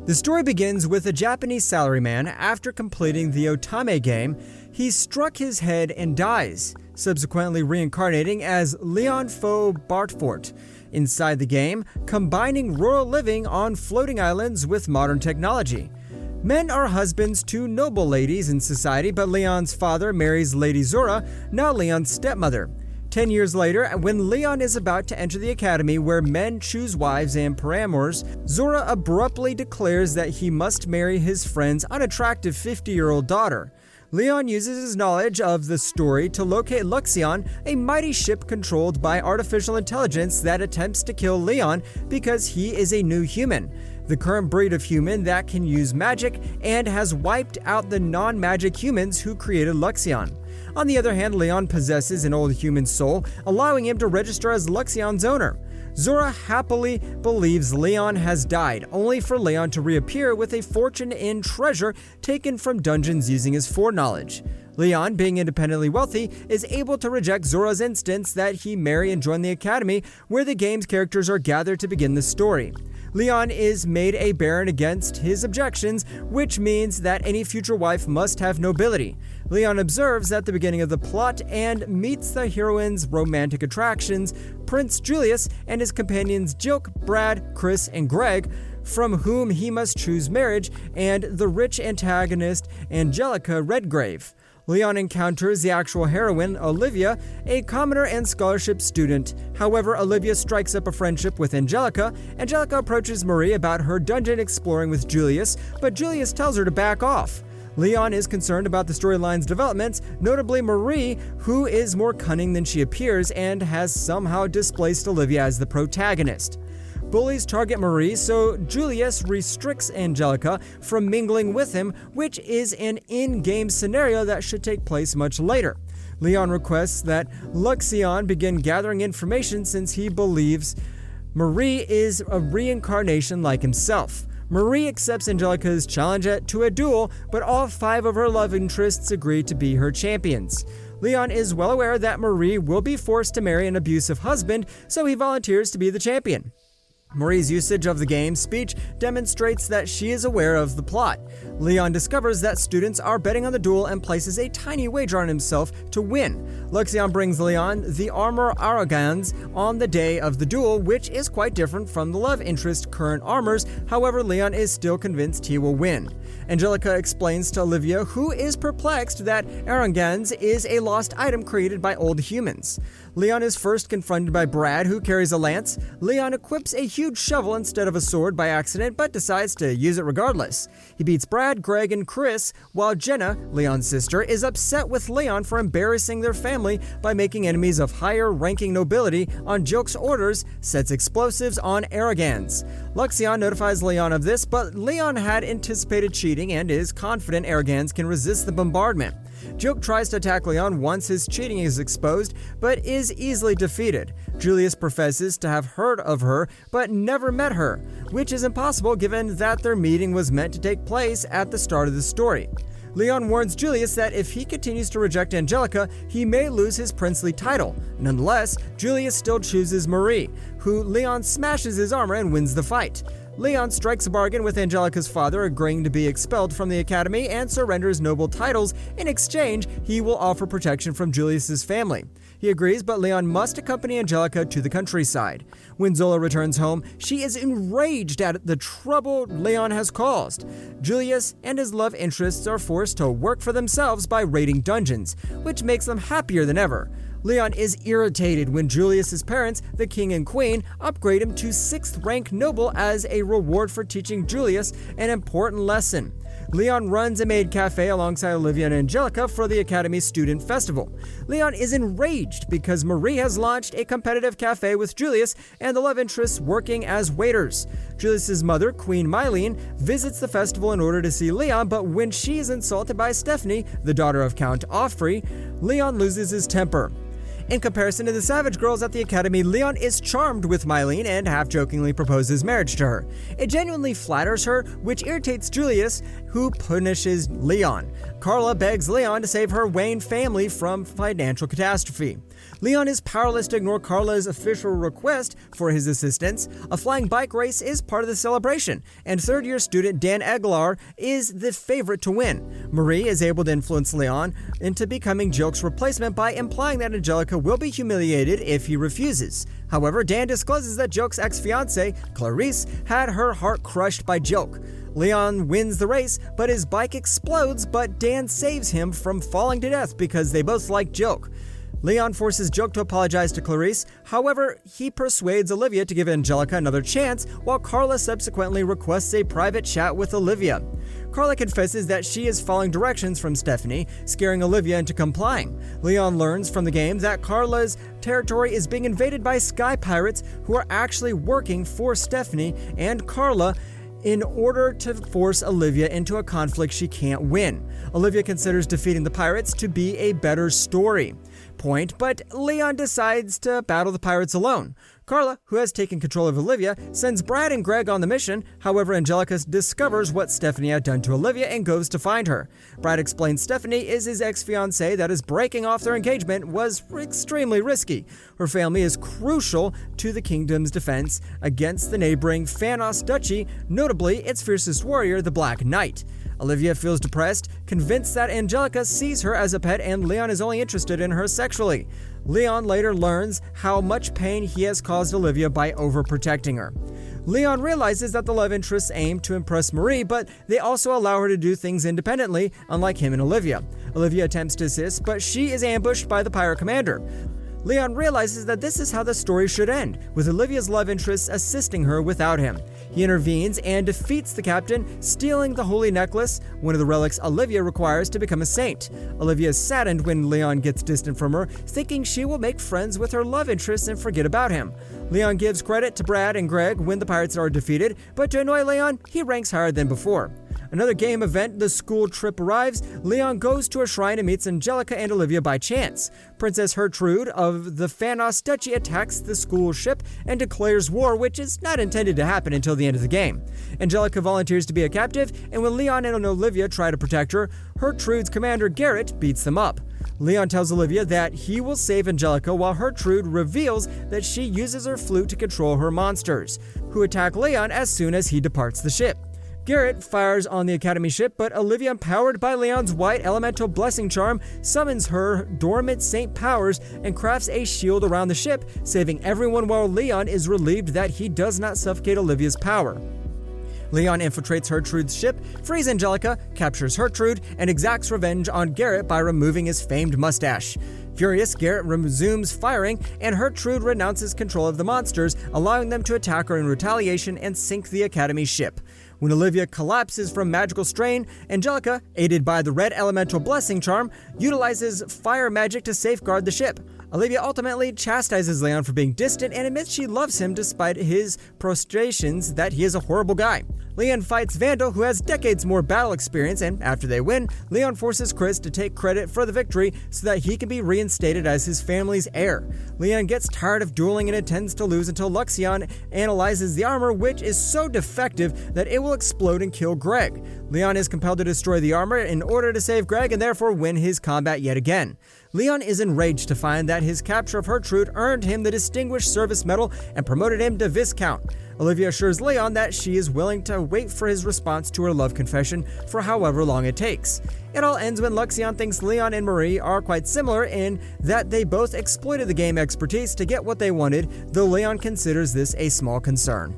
The story begins with a Japanese salaryman. After completing the Otome game, he struck his head and dies, subsequently reincarnating as Leon Fou Bartfort inside the game, combining rural living on floating islands with modern technology. Men are husbands to noble ladies in society, but Leon's father marries Lady Zora, now Leon's stepmother. 10 years later, when Leon is about to enter the academy where men choose wives and paramours, Zora abruptly declares that he must marry his friend's unattractive 50-year-old daughter. Leon uses his knowledge of the story to locate Luxion, a mighty ship controlled by artificial intelligence that attempts to kill Leon because he is a new human, the current breed of human that can use magic and has wiped out the non-magic humans who created Luxion. On the other hand, Leon possesses an old human soul, allowing him to register as Luxion's owner. Zora happily believes Leon has died, only for Leon to reappear with a fortune in treasure taken from dungeons using his foreknowledge. Leon, being independently wealthy, is able to reject Zora's instance that he marry and join the academy, where the game's characters are gathered to begin the story. Leon is made a baron against his objections, which means that any future wife must have nobility. Leon observes at the beginning of the plot and meets the heroine's romantic attractions, Prince Julius, and his companions Jilk, Brad, Chris, and Greg, from whom he must choose marriage, and the rich antagonist Angelica Redgrave. Leon encounters the actual heroine, Olivia, a commoner and scholarship student. However, Olivia strikes up a friendship with Angelica. Angelica approaches Marie about her dungeon exploring with Julius, but Julius tells her to back off. Leon is concerned about the storyline's developments, notably Marie, who is more cunning than she appears and has somehow displaced Olivia as the protagonist. Bullies target Marie, so Julius restricts Angelica from mingling with him, which is an in-game scenario that should take place much later. Leon requests that Luxion begin gathering information since he believes Marie is a reincarnation like himself. Marie accepts Angelica's challenge to a duel, but all 5 of her love interests agree to be her champions. Leon is well aware that Marie will be forced to marry an abusive husband, so he volunteers to be the champion. Marie's usage of the game's speech demonstrates that she is aware of the plot. Leon discovers that students are betting on the duel and places a tiny wager on himself to win. Luxion brings Leon the armor arrogans on the day of the duel, which is quite different from the love interest's current armors. However, Leon is still convinced he will win. Angelica explains to Olivia, who is perplexed, that arrogans is a lost item created by old humans. Leon is first confronted by Brad, who carries a lance. Leon equips a huge shovel instead of a sword by accident, but decides to use it regardless. He beats Brad, Greg, and Chris, while Jenna, Leon's sister, is upset with Leon for embarrassing their family by making enemies of higher-ranking nobility on Jilk's orders, sets explosives on arrogans. Luxion notifies Leon of this, but Leon had anticipated cheating and is confident arrogans can resist the bombardment. Jilk tries to attack Leon once his cheating is exposed, but is easily defeated. Julius professes to have heard of her, but never met her, which is impossible given that their meeting was meant to take place at the start of the story. Leon warns Julius that if he continues to reject Angelica, he may lose his princely title. Nonetheless, Julius still chooses Marie, who Leon smashes his armor and wins the fight. Leon strikes a bargain with Angelica's father, agreeing to be expelled from the academy and surrenders noble titles. In exchange, he will offer protection from Julius's family. He agrees, but Leon must accompany Angelica to the countryside. When Zola returns home, she is enraged at the trouble Leon has caused. Julius and his love interests are forced to work for themselves by raiding dungeons, which makes them happier than ever. Leon is irritated when Julius's parents, the king and queen, upgrade him to 6th rank noble as a reward for teaching Julius an important lesson. Leon runs a maid cafe alongside Olivia and Angelica for the Academy's student festival. Leon is enraged because Marie has launched a competitive cafe with Julius and the love interests working as waiters. Julius's mother, Queen Mylene, visits the festival in order to see Leon, but when she is insulted by Stephanie, the daughter of Count Offrey, Leon loses his temper. In comparison to the savage girls at the academy, Leon is charmed with Mylene and half-jokingly proposes marriage to her. It genuinely flatters her, which irritates Julius, who punishes Leon. Carla begs Leon to save her Wayne family from financial catastrophe. Leon is powerless to ignore Carla's official request for his assistance. A flying bike race is part of the celebration, and third-year student Dan Aguilar is the favorite to win. Marie is able to influence Leon into becoming Jilk's replacement by implying that Angelica will be humiliated if he refuses. However, Dan discloses that Jilk's ex-fiancée, Clarice, had her heart crushed by Jilk. Leon wins the race, but his bike explodes, but Dan saves him from falling to death because they both like Jilk. Leon forces Jilk to apologize to Clarice. However, he persuades Olivia to give Angelica another chance, while Carla subsequently requests a private chat with Olivia. Carla confesses that she is following directions from Stephanie, scaring Olivia into complying. Leon learns from the game that Carla's territory is being invaded by sky pirates who are actually working for Stephanie and Carla in order to force Olivia into a conflict she can't win. Olivia considers defeating the pirates to be a better story point, but Leon decides to battle the pirates alone. Carla, who has taken control of Olivia, sends Brad and Greg on the mission. However, Angelica discovers what Stephanie had done to Olivia and goes to find her. Brad explains Stephanie is his ex-fiancée, that is breaking off their engagement was extremely risky. Her family is crucial to the kingdom's defense against the neighboring Phanos Duchy, notably its fiercest warrior, the Black Knight. Olivia feels depressed, convinced that Angelica sees her as a pet and Leon is only interested in her sexually. Leon later learns how much pain he has caused Olivia by overprotecting her. Leon realizes that the love interests aim to impress Marie, but they also allow her to do things independently, unlike him and Olivia. Olivia attempts to assist, but she is ambushed by the pirate commander. Leon realizes that this is how the story should end, with Olivia's love interests assisting her without him. He intervenes and defeats the captain, stealing the holy necklace, one of the relics Olivia requires to become a saint. Olivia is saddened when Leon gets distant from her, thinking she will make friends with her love interests and forget about him. Leon gives credit to Brad and Greg when the pirates are defeated, but to annoy Leon, he ranks higher than before. Another game event, the school trip arrives. Leon goes to a shrine and meets Angelica and Olivia by chance. Princess Gertrude of the Phanos Duchy attacks the school ship and declares war, which is not intended to happen until the end of the game. Angelica volunteers to be a captive, and when Leon and Olivia try to protect her, Gertrude's commander Garrett beats them up. Leon tells Olivia that he will save Angelica, while Gertrude reveals that she uses her flute to control her monsters, who attack Leon as soon as he departs the ship. Garrett fires on the Academy ship, but Olivia, empowered by Leon's white elemental blessing charm, summons her dormant saint powers and crafts a shield around the ship, saving everyone while Leon is relieved that he does not suffocate Olivia's power. Leon infiltrates Gertrude's ship, frees Angelica, captures Gertrude, and exacts revenge on Garrett by removing his famed mustache. Furious, Garrett resumes firing, and Gertrude renounces control of the monsters, allowing them to attack her in retaliation and sink the Academy ship. When Olivia collapses from magical strain, Angelica, aided by the red elemental blessing charm, utilizes fire magic to safeguard the ship. Olivia ultimately chastises Leon for being distant and admits she loves him despite his prostrations that he is a horrible guy. Leon fights Vandal, who has decades more battle experience, and after they win, Leon forces Chris to take credit for the victory so that he can be reinstated as his family's heir. Leon gets tired of dueling and intends to lose until Luxion analyzes the armor, which is so defective that it will explode and kill Greg. Leon is compelled to destroy the armor in order to save Greg and therefore win his combat yet again. Leon is enraged to find that his capture of Gertrude earned him the Distinguished Service Medal and promoted him to Viscount. Olivia assures Leon that she is willing to wait for his response to her love confession for however long it takes. It all ends when Luxion thinks Leon and Marie are quite similar in that they both exploited the game expertise to get what they wanted, though Leon considers this a small concern.